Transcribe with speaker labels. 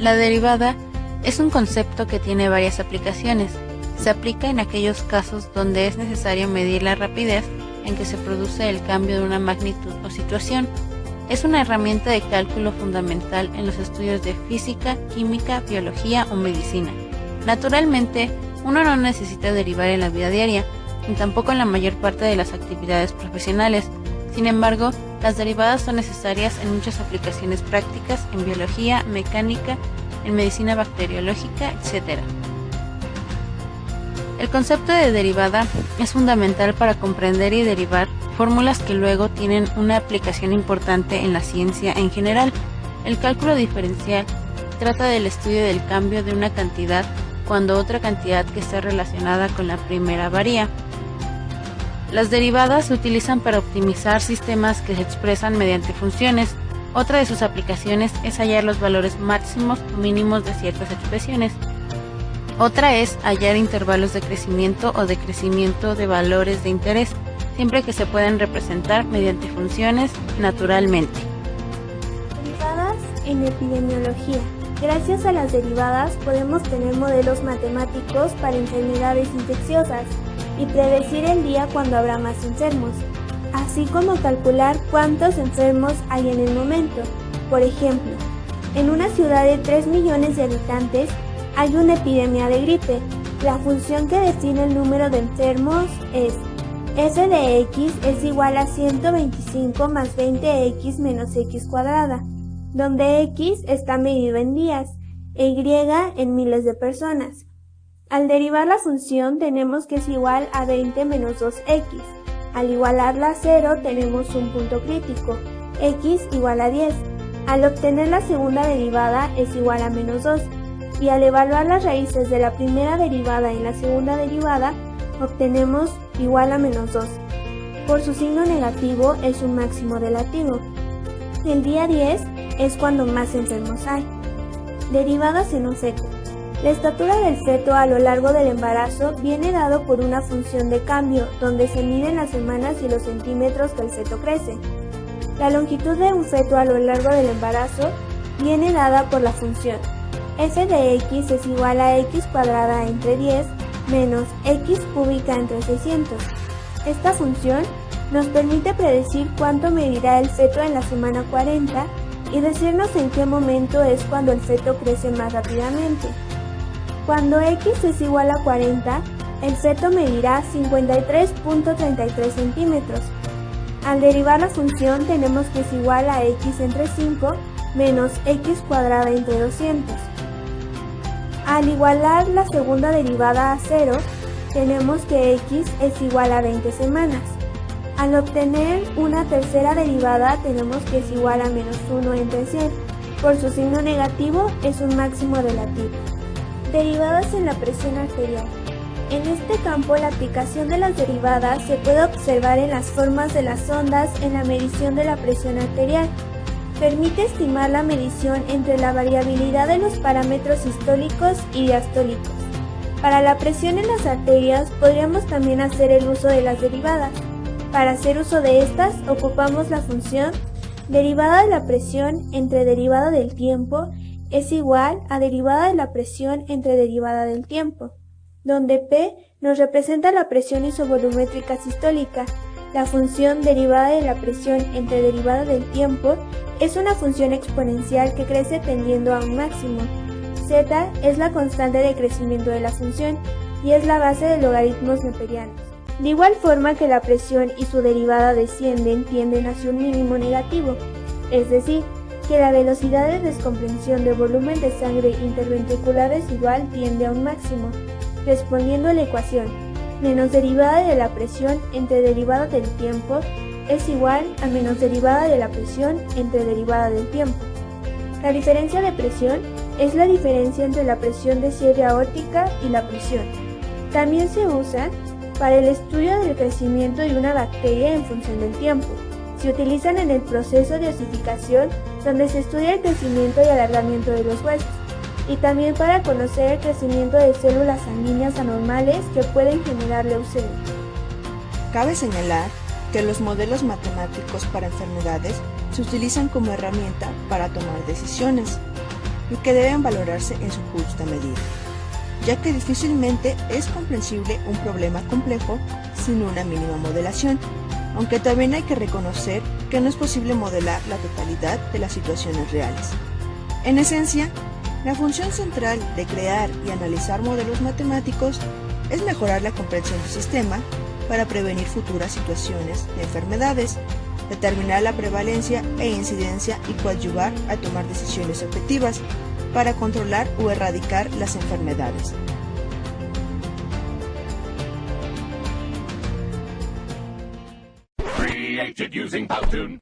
Speaker 1: La derivada es un concepto que tiene varias aplicaciones. Se aplica en aquellos casos donde es necesario medir la rapidez en que se produce el cambio de una magnitud o situación. Es una herramienta de cálculo fundamental en los estudios de física, química, biología o medicina. Naturalmente, uno no necesita derivar en la vida diaria, ni tampoco en la mayor parte de las actividades profesionales. Sin embargo, las derivadas son necesarias en muchas aplicaciones prácticas en biología, mecánica, en medicina bacteriológica, etc. El concepto de derivada es fundamental para comprender y derivar fórmulas que luego tienen una aplicación importante en la ciencia en general. El cálculo diferencial trata del estudio del cambio de una cantidad cuando otra cantidad que está relacionada con la primera varía. Las derivadas se utilizan para optimizar sistemas que se expresan mediante funciones. Otra de sus aplicaciones es hallar los valores máximos o mínimos de ciertas expresiones. Otra es hallar intervalos de crecimiento o decrecimiento de valores de interés, siempre que se puedan representar mediante funciones naturalmente.
Speaker 2: Derivadas en epidemiología. Gracias a las derivadas podemos tener modelos matemáticos para enfermedades infecciosas y predecir el día cuando habrá más enfermos, así como calcular cuántos enfermos hay en el momento. Por ejemplo, en una ciudad de 3 millones de habitantes hay una epidemia de gripe. La función que define el número de enfermos es f de x es igual a 125 más 20x menos x cuadrada, donde x está medido en días e y en miles de personas. Al derivar la función tenemos que es igual a 20 menos 2x. Al igualarla a 0 tenemos un punto crítico, x igual a 10. Al obtener la segunda derivada es igual a menos 2. Y al evaluar las raíces de la primera derivada en la segunda derivada, obtenemos igual a menos 2. Por su signo negativo es un máximo relativo. El día 10 es cuando más enfermos hay. Derivadas en un feto. La estatura del feto a lo largo del embarazo viene dado por una función de cambio, donde se miden las semanas y los centímetros que el feto crece. La longitud de un feto a lo largo del embarazo viene dada por la función f de x es igual a x cuadrada entre 10 menos x cúbica entre 600. Esta función nos permite predecir cuánto medirá el feto en la semana 40 y decirnos en qué momento es cuando el feto crece más rápidamente. Cuando x es igual a 40, el feto medirá 53.33 centímetros. Al derivar la función tenemos que es igual a x entre 5 menos x cuadrada entre 200. Al igualar la segunda derivada a 0, tenemos que x es igual a 20 semanas. Al obtener una tercera derivada tenemos que es igual a menos 1 entre 100. Por su signo negativo es un máximo relativo. Derivadas en la presión arterial. En este campo la aplicación de las derivadas se puede observar en las formas de las ondas en la medición de la presión arterial. Permite estimar la medición entre la variabilidad de los parámetros sistólicos y diastólicos. Para la presión en las arterias podríamos también hacer el uso de las derivadas. Para hacer uso de estas ocupamos la función derivada de la presión entre derivada del tiempo es igual a derivada de la presión entre derivada del tiempo, donde P nos representa la presión isovolumétrica sistólica. La función derivada de la presión entre derivada del tiempo es una función exponencial que crece tendiendo a un máximo. Z es la constante de crecimiento de la función y es la base de logaritmos neperianos. De igual forma que la presión y su derivada tienden hacia un mínimo negativo, es decir, que la velocidad de descompresión de volumen de sangre interventricular residual tiende a un máximo, respondiendo a la ecuación menos derivada de la presión entre derivada del tiempo es igual a menos derivada de la presión entre derivada del tiempo. La diferencia de presión es la diferencia entre la presión de cierre aórtica y la presión. También se usa para el estudio del crecimiento de una bacteria en función del tiempo. Se utilizan en el proceso de osificación, donde se estudia el crecimiento y alargamiento de los huesos, y también para conocer el crecimiento de células sanguíneas anormales que pueden generar leucemia.
Speaker 3: Cabe señalar que los modelos matemáticos para enfermedades se utilizan como herramienta para tomar decisiones. y que deben valorarse en su justa medida, ya que difícilmente es comprensible un problema complejo sin una mínima modelación, aunque también hay que reconocer que no es posible modelar la totalidad de las situaciones reales. En esencia, la función central de crear y analizar modelos matemáticos es mejorar la comprensión del sistema para prevenir futuras situaciones de enfermedades, determinar la prevalencia e incidencia y coadyuvar a tomar decisiones objetivas para controlar o erradicar las enfermedades.
Speaker 4: Created using Powtoon.